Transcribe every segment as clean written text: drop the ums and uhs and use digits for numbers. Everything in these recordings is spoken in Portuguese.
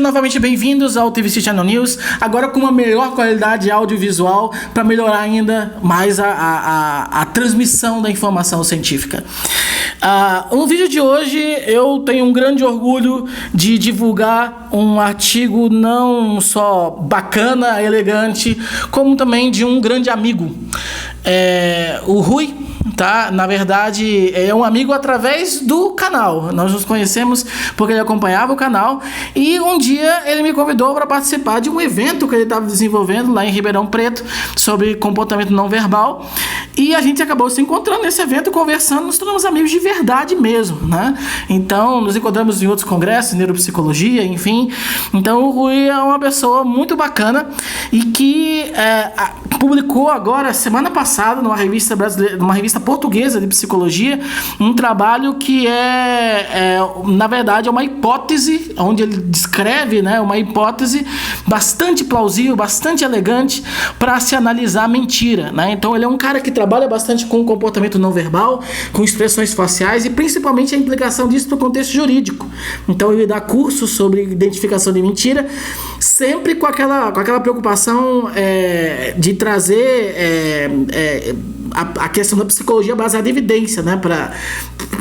novamente bem-vindos ao TVC Channel News, agora com uma melhor qualidade audiovisual para melhorar ainda mais a transmissão da informação científica. No vídeo de hoje eu tenho um grande orgulho de divulgar um artigo não só bacana, elegante, como também de um grande amigo. O Rui, tá? Na verdade, é um amigo através do canal. Nós nos conhecemos porque ele acompanhava o canal e um dia ele me convidou para participar de um evento que ele estava desenvolvendo lá em Ribeirão Preto sobre comportamento não verbal, e a gente acabou se encontrando nesse evento, conversando, nos tornamos amigos de verdade mesmo, né? Então, nos encontramos em outros congressos, neuropsicologia, enfim. Então, o Rui é uma pessoa muito bacana e que publicou agora, semana passada, numa revista brasileira, numa revista portuguesa de psicologia, um trabalho que na verdade, é uma hipótese, onde ele descreve, né, uma hipótese bastante plausível, bastante elegante para se analisar a mentira, né? Então, ele é um cara que trabalha bastante com o comportamento não verbal, com expressões faciais e principalmente a implicação disso no contexto jurídico. Então, ele dá cursos sobre identificação de mentira, sempre com aquela preocupação de trazer a questão da psicologia baseada em evidência, né, para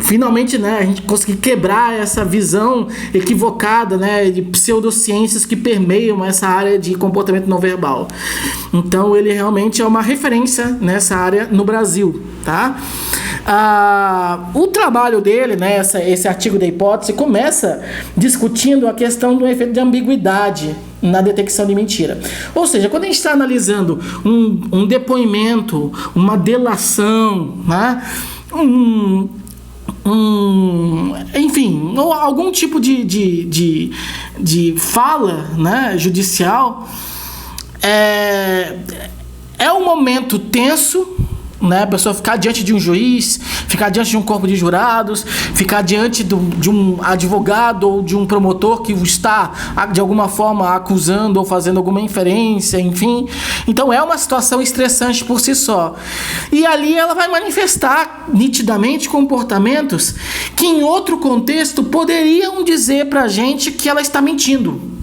finalmente, né, a gente conseguir quebrar essa visão equivocada, né, de pseudociências que permeiam essa área de comportamento não verbal. Então, ele realmente é uma referência nessa área no Brasil, tá? O trabalho dele, né, esse artigo da hipótese, começa discutindo a questão do efeito de ambiguidade na detecção de mentira. Ou seja, quando a gente está analisando um depoimento, uma delação, né, enfim, ou algum tipo de fala, né, judicial, é um momento tenso, né? A pessoa ficar diante de um juiz, ficar diante de um corpo de jurados, ficar diante de um advogado ou de um promotor que está de alguma forma acusando ou fazendo alguma inferência, enfim. Então é uma situação estressante por si só. E ali ela vai manifestar nitidamente comportamentos que em outro contexto poderiam dizer pra gente que ela está mentindo.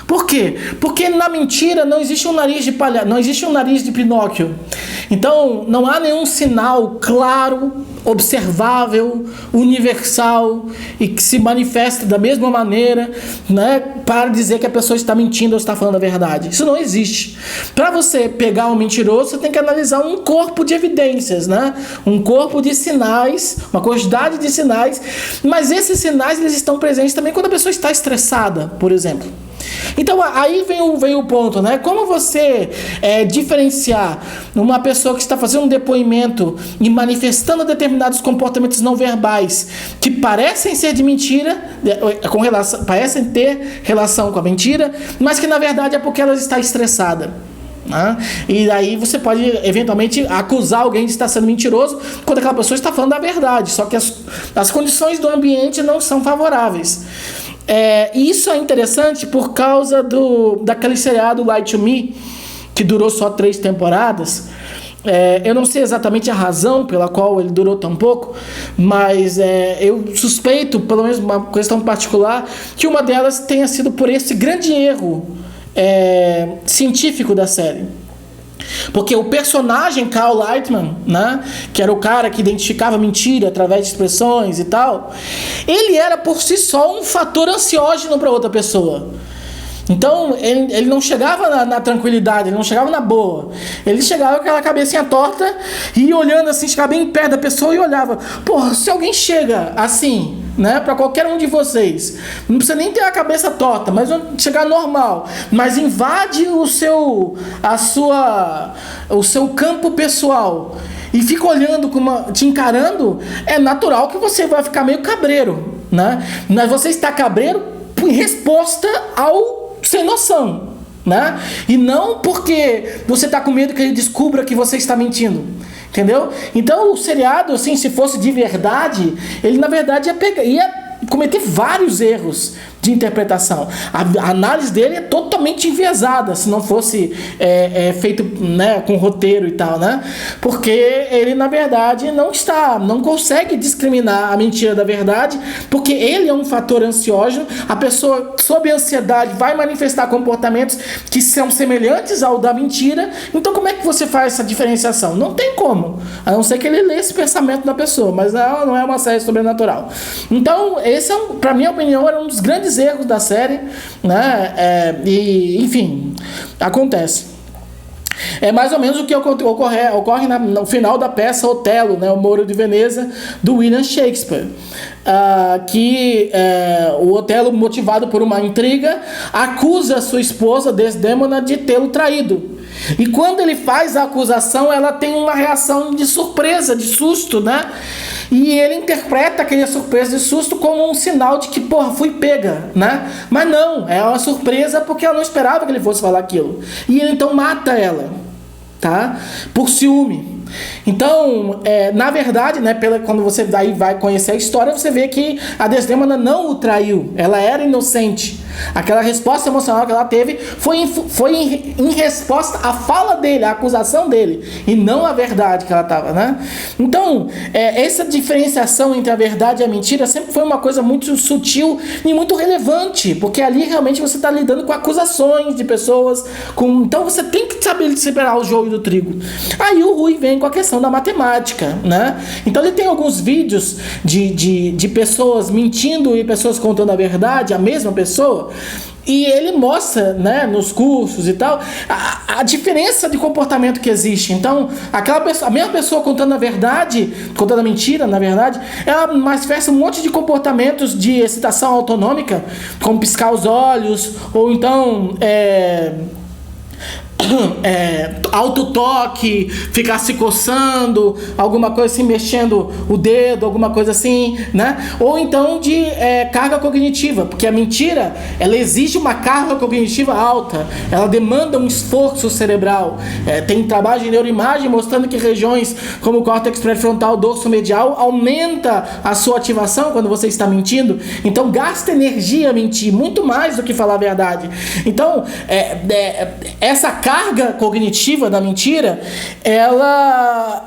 Por quê? Porque na mentira não existe um nariz de palhaço, não existe um nariz de Pinóquio. Então, não há nenhum sinal claro, observável, universal e que se manifesta da mesma maneira, né, para dizer que a pessoa está mentindo ou está falando a verdade. Isso não existe. Para você pegar um mentiroso, você tem que analisar um corpo de evidências, né? Um corpo de sinais, uma quantidade de sinais, mas esses sinais eles estão presentes também quando a pessoa está estressada, por exemplo. Então aí vem o ponto, né? Como você diferenciar uma pessoa que está fazendo um depoimento e manifestando determinados comportamentos não verbais que parecem ser de mentira, parecem ter relação com a mentira, mas que na verdade é porque ela está estressada, né? E aí você pode eventualmente acusar alguém de estar sendo mentiroso quando aquela pessoa está falando a verdade, só que as condições do ambiente não são favoráveis. E isso é interessante por causa daquele seriado Lie to Me, que durou só 3 temporadas. Eu não sei exatamente a razão pela qual ele durou tão pouco, mas eu suspeito, pelo menos uma questão particular, que uma delas tenha sido por esse grande erro científico da série. Porque o personagem Cal Lightman, né, que era o cara que identificava mentira através de expressões e tal, ele era por si só um fator ansiógeno para outra pessoa. Então ele não chegava na tranquilidade, ele não chegava na boa, ele chegava com aquela cabecinha torta e olhando assim, chegava bem perto da pessoa e olhava. Porra, se alguém chega assim, né, para qualquer um de vocês, não precisa nem ter a cabeça torta, mas chegar normal, mas invade o seu campo pessoal e fica olhando, te encarando, é natural que você vai ficar meio cabreiro, né? Mas você está cabreiro em resposta ao sem noção, né? E não porque você está com medo que ele descubra que você está mentindo, entendeu? Então o seriado, assim, se fosse de verdade, ele na verdade ia cometer vários erros de interpretação. A análise dele é totalmente enviesada, se não fosse feito, né, com roteiro e tal, né? Porque ele, na verdade, não consegue discriminar a mentira da verdade, porque ele é um fator ansiógeno. A pessoa sob ansiedade vai manifestar comportamentos que são semelhantes ao da mentira. Então como é que você faz essa diferenciação? Não tem como, a não ser que ele lê esse pensamento da pessoa, mas não é uma série sobrenatural. Então esse pra minha opinião, era um dos grandes erros da série, né? E enfim, acontece. É mais ou menos o que ocorre no final da peça Otelo, né, o Moro de Veneza, do William Shakespeare. O Otelo, motivado por uma intriga, acusa sua esposa Desdémona de tê-lo traído. E quando ele faz a acusação, ela tem uma reação de surpresa, de susto, né? E ele interpreta aquela surpresa de susto como um sinal de que, porra, fui pega, né? Mas não, é uma surpresa porque ela não esperava que ele fosse falar aquilo. E ele então mata ela, tá? Por ciúme. Então, na verdade, né, quando você vai conhecer a história, você vê que a Desdémona não o traiu, ela era inocente. Aquela resposta emocional que ela teve foi em resposta à fala dele, à acusação dele, e não à verdade que ela estava, né? Então, essa diferenciação entre a verdade e a mentira sempre foi uma coisa muito sutil e muito relevante, porque ali realmente você está lidando com acusações de pessoas, então você tem que saber separar o joio do trigo. Aí o Rui vem com a questão da matemática, né? Então ele tem alguns vídeos de pessoas mentindo e pessoas contando a verdade, a mesma pessoa, e ele mostra, né, nos cursos e tal, a diferença de comportamento que existe. Então, a mesma pessoa contando a verdade, contando a mentira, na verdade, ela manifesta um monte de comportamentos de excitação autonômica, como piscar os olhos, ou então autotoque, ficar se coçando, alguma coisa assim, mexendo o dedo, alguma coisa assim, né? Ou então de carga cognitiva, porque a mentira, ela exige uma carga cognitiva alta, ela demanda um esforço cerebral. Tem trabalho de neuroimagem mostrando que regiões como o córtex pré-frontal, dorso medial, aumenta a sua ativação quando você está mentindo. Então gasta energia mentir, muito mais do que falar a verdade. Então, essa carga cognitiva da mentira, ela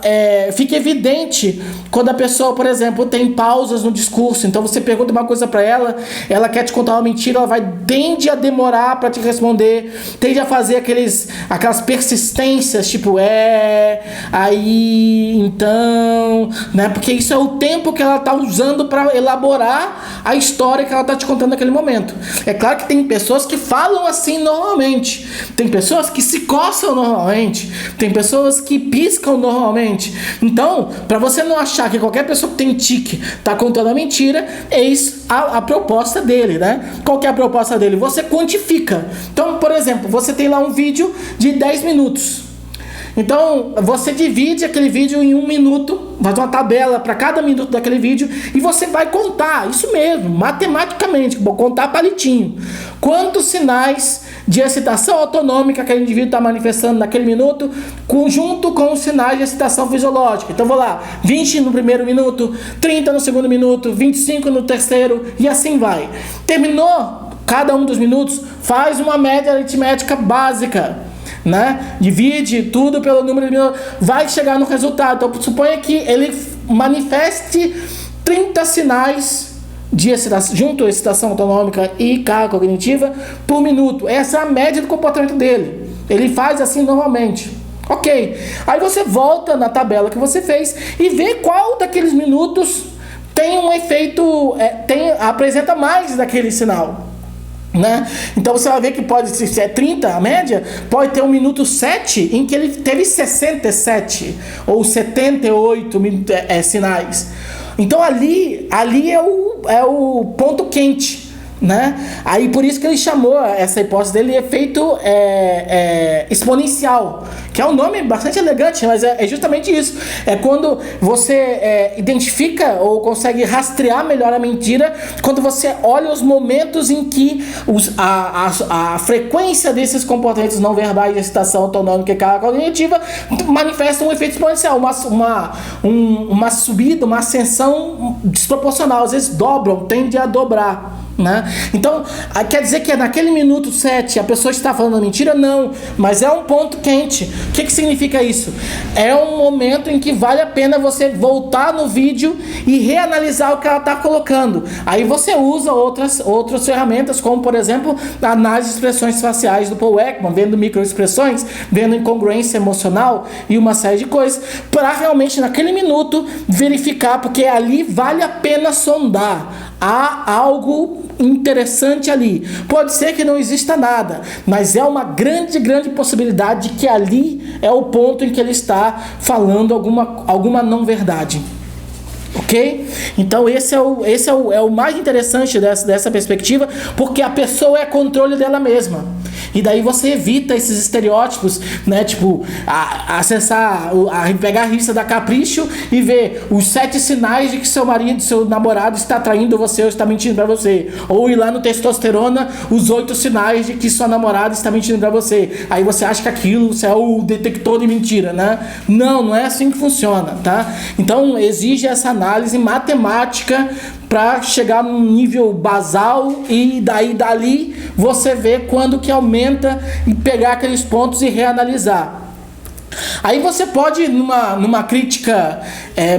fica evidente quando a pessoa, por exemplo, tem pausas no discurso. Então você pergunta uma coisa para ela, ela quer te contar uma mentira, ela tende a demorar para te responder, tende a fazer aquelas persistências, tipo, aí, então, né? Porque isso é o tempo que ela tá usando para elaborar a história que ela tá te contando naquele momento. É claro que tem pessoas que falam assim normalmente, tem pessoas que se coçam normalmente, tem pessoas que piscam normalmente. Então, para você não achar que qualquer pessoa que tem tique tá contando a mentira, eis a proposta dele, né? Qual que é a proposta dele? Você quantifica. Então, por exemplo, você tem lá um vídeo de 10 minutos. Então, você divide aquele vídeo em 1 minuto, faz uma tabela para cada minuto daquele vídeo e você vai contar, isso mesmo, matematicamente, vou contar palitinho, quantos sinais de excitação autonômica aquele indivíduo está manifestando naquele minuto, junto com os sinais de excitação fisiológica. Então, vou lá, 20 no primeiro minuto, 30 no segundo minuto, 25 no terceiro e assim vai. Terminou cada um dos minutos, faz uma média aritmética básica, né? Divide tudo pelo número de minutos, vai chegar no resultado. Então suponha que ele manifeste 30 sinais de excitação, junto à excitação autonômica e carga cognitiva por minuto. Essa é a média do comportamento dele. Ele faz assim normalmente. Ok. Aí você volta na tabela que você fez e vê qual daqueles minutos tem um efeito, apresenta mais daquele sinal, né? Então você vai ver que pode, se é 30 a média, pode ter um minuto 7 em que ele teve 67 ou 78 sinais. Então ali é o ponto quente, né? Aí por isso que ele chamou essa hipótese dele de efeito exponencial, que é um nome bastante elegante, mas é justamente isso. É quando você identifica ou consegue rastrear melhor a mentira, quando você olha os momentos em que a frequência desses comportamentos não verbais de excitação autonômica e carga cognitiva manifesta um efeito exponencial, uma subida, uma ascensão desproporcional, às vezes tende a dobrar. Né? Então, quer dizer que naquele minuto 7 a pessoa está falando mentira? Não, mas é um ponto quente. O que significa isso? É um momento em que vale a pena você voltar no vídeo e reanalisar o que ela está colocando. Aí você usa outras ferramentas, como por exemplo a análise de expressões faciais do Paul Ekman, vendo microexpressões, vendo incongruência emocional e uma série de coisas, para realmente naquele minuto verificar, porque ali vale a pena sondar. Há algo interessante ali. Pode ser que não exista nada, mas é uma grande possibilidade de que ali é o ponto em que ele está falando alguma não verdade. Ok? Então esse é o mais interessante dessa perspectiva, porque a pessoa é controle dela mesma. E daí você evita esses estereótipos, né? Tipo, pegar a revista da Capricho e ver os 7 sinais de que seu marido, seu namorado está traindo você ou está mentindo pra você. Ou ir lá no Testosterona, os 8 sinais de que sua namorada está mentindo pra você. Aí você acha que aquilo é o detector de mentira, né? Não é assim que funciona, tá? Então exige essa análise matemática para chegar num nível basal e dali você vê quando que aumenta e pegar aqueles pontos e reanalisar. Aí você pode, numa crítica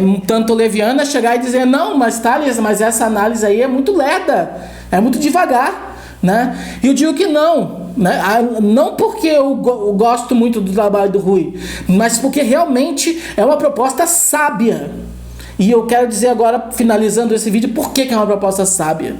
um tanto leviana, chegar e dizer, não, mas Thales, mas essa análise aí é muito lerda, é muito devagar, né? E eu digo que não, né? Não porque eu gosto muito do trabalho do Rui, mas porque realmente é uma proposta sábia. E eu quero dizer agora, finalizando esse vídeo, por que é uma proposta sábia.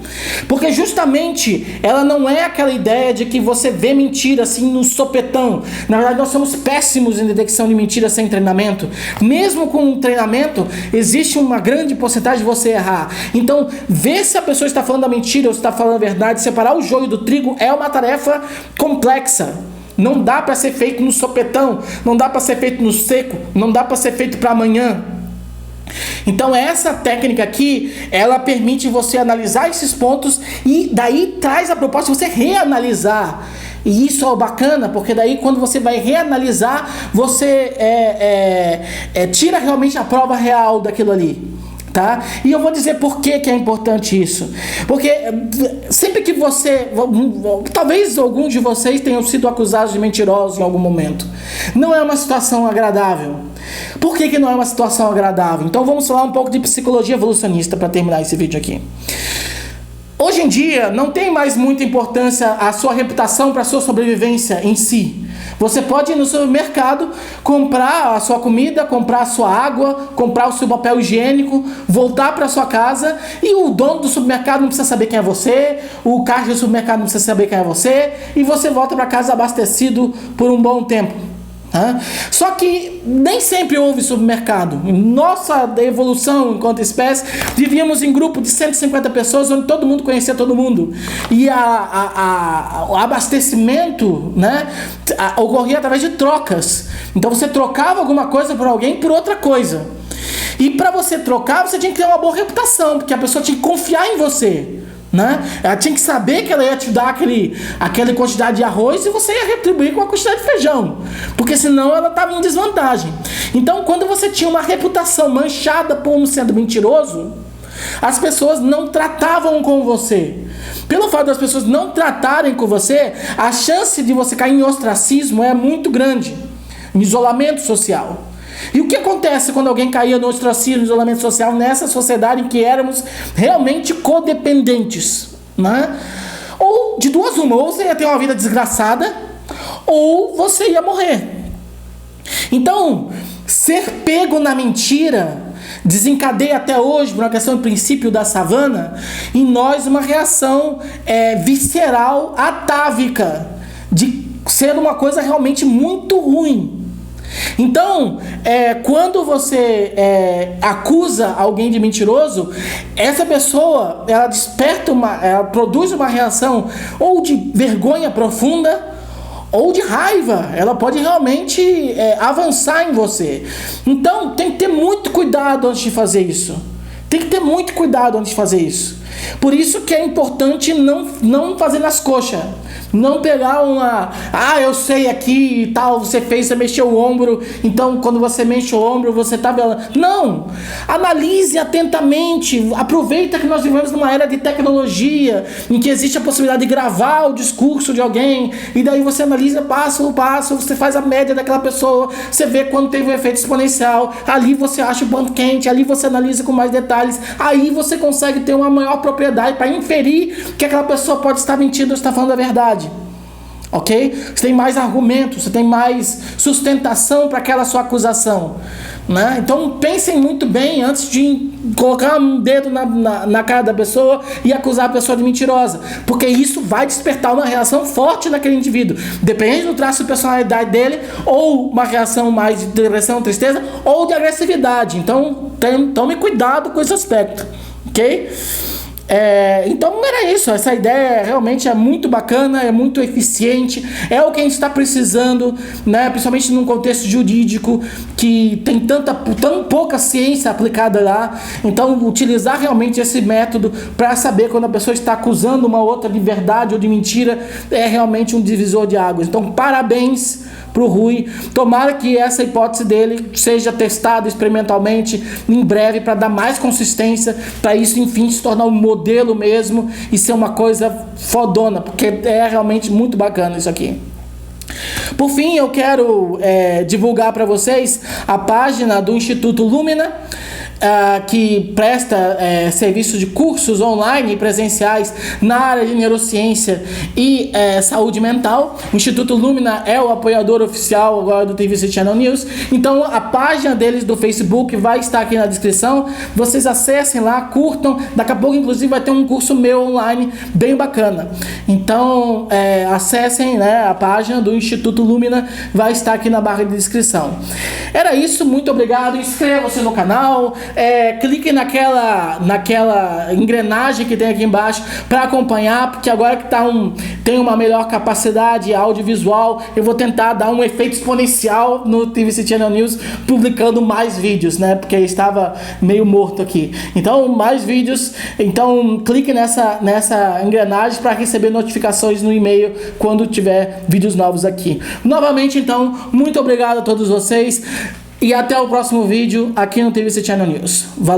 Porque justamente ela não é aquela ideia de que você vê mentira assim no sopetão. Na verdade, nós somos péssimos em detecção de mentira sem treinamento. Mesmo com um treinamento, existe uma grande porcentagem de você errar. Então, ver se a pessoa está falando a mentira ou se está falando a verdade, separar o joio do trigo é uma tarefa complexa. Não dá para ser feito no sopetão, não dá para ser feito no seco, não dá para ser feito para amanhã. Então essa técnica aqui, ela permite você analisar esses pontos e daí traz a proposta de você reanalisar. E isso é bacana, porque daí quando você vai reanalisar, você tira realmente a prova real daquilo ali. Tá? E eu vou dizer por que é importante isso. Porque sempre que você... Talvez alguns de vocês tenham sido acusados de mentirosos em algum momento. Não é uma situação agradável. Por que não é uma situação agradável? Então vamos falar um pouco de psicologia evolucionista para terminar esse vídeo aqui. Hoje em dia não tem mais muita importância a sua reputação para a sua sobrevivência em si. Você pode ir no supermercado, comprar a sua comida, comprar a sua água, comprar o seu papel higiênico, voltar para sua casa e o dono do supermercado não precisa saber quem é você, o caixa do supermercado não precisa saber quem é você e você volta para casa abastecido por um bom tempo. Só que nem sempre houve supermercado. Nossa evolução enquanto espécie, vivíamos em grupo de 150 pessoas onde todo mundo conhecia todo mundo. E o abastecimento, né, ocorria através de trocas. Então você trocava alguma coisa por alguém por outra coisa. E para você trocar, você tinha que ter uma boa reputação, porque a pessoa tinha que confiar em você. Né? Ela tinha que saber que ela ia te dar aquela quantidade de arroz e você ia retribuir com uma quantidade de feijão, porque senão ela estava em desvantagem. Então, quando você tinha uma reputação manchada por sendo mentiroso, as pessoas não tratavam com você. Pelo fato das pessoas não tratarem com você, a chance de você cair em ostracismo é muito grande, em isolamento social. E o que acontece quando alguém caía no ostracismo, no isolamento social, nessa sociedade em que éramos realmente codependentes, né? Ou de duas uma, ou você ia ter uma vida desgraçada, ou você ia morrer. Então, ser pego na mentira desencadeia até hoje, por uma questão do princípio da savana, em nós uma reação visceral, atávica, de ser uma coisa realmente muito ruim. Então, quando você acusa alguém de mentiroso, essa pessoa, ela ela produz uma reação ou de vergonha profunda ou de raiva. Ela pode realmente avançar em você. Então, tem que ter muito cuidado antes de fazer isso. Tem que ter muito cuidado antes de fazer isso. Por isso que é importante não fazer nas coxas. Não pegar eu sei aqui e tal, você mexeu o ombro, então quando você mexe o ombro, você tá velando. Não! Analise atentamente, aproveita que nós vivemos numa era de tecnologia, em que existe a possibilidade de gravar o discurso de alguém, e daí você analisa passo por passo, você faz a média daquela pessoa, você vê quando teve um efeito exponencial, ali você acha o ponto quente, ali você analisa com mais detalhes, aí você consegue ter uma maior propriedade para inferir que aquela pessoa pode estar mentindo ou está falando a verdade. Ok? Você tem mais argumentos, você tem mais sustentação para aquela sua acusação, né? Então pensem muito bem antes de colocar um dedo na cara da pessoa e acusar a pessoa de mentirosa, porque isso vai despertar uma reação forte naquele indivíduo, depende do traço de personalidade dele, ou uma reação mais de depressão, tristeza, ou de agressividade. Então tome cuidado com esse aspecto, ok? Então era isso, essa ideia realmente é muito bacana, é muito eficiente, é o que a gente está precisando, né? Principalmente num contexto jurídico que tem tão pouca ciência aplicada lá. Então utilizar realmente esse método para saber quando a pessoa está acusando uma outra de verdade ou de mentira é realmente um divisor de águas. Então parabéns pro Rui, tomara que essa hipótese dele seja testada experimentalmente em breve para dar mais consistência, para isso enfim se tornar um modelo mesmo e ser uma coisa fodona, porque é realmente muito bacana isso aqui. Por fim, eu quero divulgar para vocês a página do Instituto Lumina, que presta serviços de cursos online e presenciais na área de neurociência e saúde mental. O Instituto Lumina é o apoiador oficial agora do TVC Channel News. Então a página deles do Facebook vai estar aqui na descrição. Vocês acessem lá, curtam. Daqui a pouco inclusive vai ter um curso meu online bem bacana. Então acessem, né, a página do Instituto Lumina, vai estar aqui na barra de descrição. Era isso, muito obrigado. Inscreva-se no canal. Clique naquela engrenagem que tem aqui embaixo para acompanhar, porque agora que tem uma melhor capacidade audiovisual, eu vou tentar dar um efeito exponencial no TVC Channel News, publicando mais vídeos, né? Porque estava meio morto aqui. Então, mais vídeos. Então, clique nessa engrenagem para receber notificações no e-mail quando tiver vídeos novos aqui. Novamente, então, muito obrigado a todos vocês. E até o próximo vídeo aqui no TVC Channel News. Valeu!